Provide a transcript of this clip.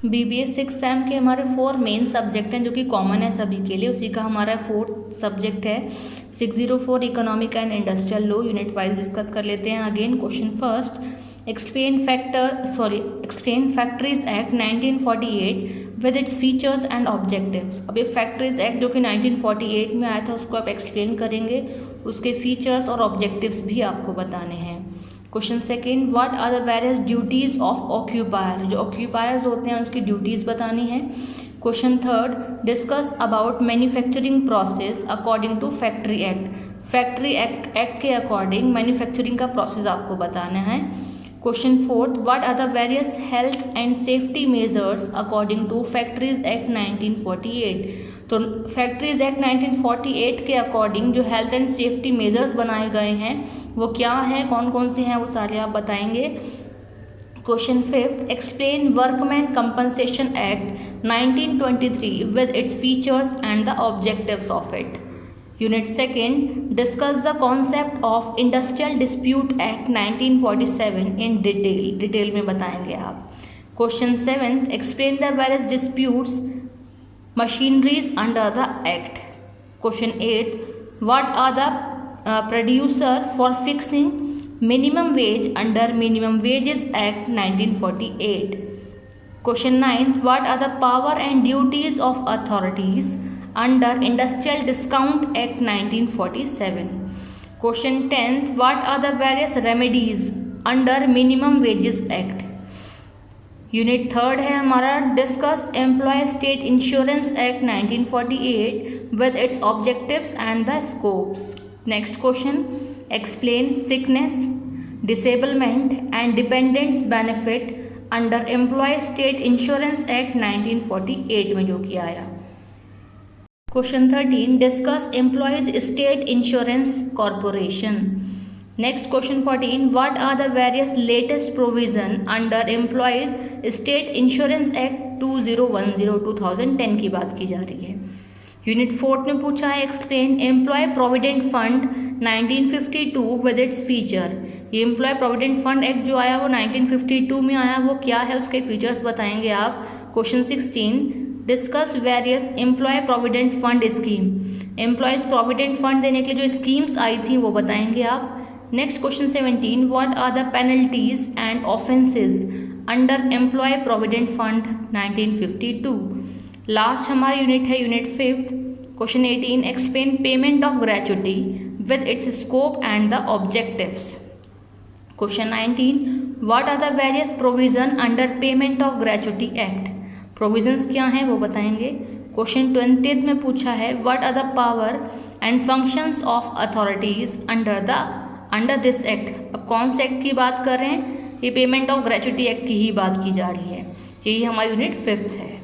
BBA 6 same के हमारे 4 main subject हैं जो कि कॉमन है सभी के लिए, उसी का हमारा 4th सब्जेक्ट है 604 economic and industrial law. Unit wise discuss कर लेते हैं। Again question first, explain factories act 1948 with its features and objectives. अब ये फैक्ट्रीज एक्ट जो कि 1948 में आया था उसको आप एक्सप्लेन करेंगे, उसके फीचर्स और ऑब्जेक्टिव्स भी आपको बताने हैं। Question second, what are the various duties of occupier. जो ऑक्यूपायर्स होते हैं उसकी ड्यूटीज बतानी है। Question third, discuss about manufacturing process according to factory act. Factory act के अकॉर्डिंग मैन्युफैक्चरिंग का प्रोसेस आपको बताना है। Question fourth, what are the various health and safety measures according to factories act 1948। तो फैक्ट्रीज एक्ट 1948 के according जो health and safety measures बनाए गए हैं वो क्या हैं, कौन कौन से हैं, वो सारे आप बताएंगे। Question fifth, explain workman compensation act 1923 with its features and the objectives of it. Unit second, discuss the concept of industrial dispute act 1947 in detail में बताएंगे आप। Question seventh, explain the various disputes machineries under the act. Question 8, what are the producer for fixing minimum wage under minimum wages act 1948. Question 9, what are the power and duties of authorities under industrial discount act 1947. Question 10, what are the various remedies under minimum wages act. Unit third है हमारा, discuss employ state insurance act 1948 with its objectives and the scopes. Next question, explain sickness, disablement and dependents benefit under employ state insurance act 1948 में जो किया आया। Question 13, discuss employees state insurance corporation. Next question 14, what are the various latest provision under employees state insurance act 2010 की बात की जा रही है। यूनिट फोर्थ में पूछा है, explain employ provident fund 1952 with its feature. ये एम्प्लॉय प्रोविडेंट फंड एक्ट जो आया वो 1952 में आया, वो क्या है उसके फीचर्स बताएंगे आप। Question 16, discuss various employ provident fund scheme. Employees provident fund देने के लिए जो स्कीम्स आई थी वो बताएंगे आप। Next question 17, what are the penalties and offences under employ provident fund 1952। Last हमारा यूनिट है unit fifth. Question 18, explain payment of gratuity with its scope and the objectives. Question 19, what are the various provision under payment of gratuity act. Provisions क्या हैं वो बताएंगे। Question 20 में पूछा है, what are the power and functions of authorities under this act. अब कौन से एक्ट की बात कर रहे हैं, ये पेमेंट ऑफ ग्रेचुटी एक्ट की ही बात की जा रही है। यही हमारी यूनिट फिफ्थ है।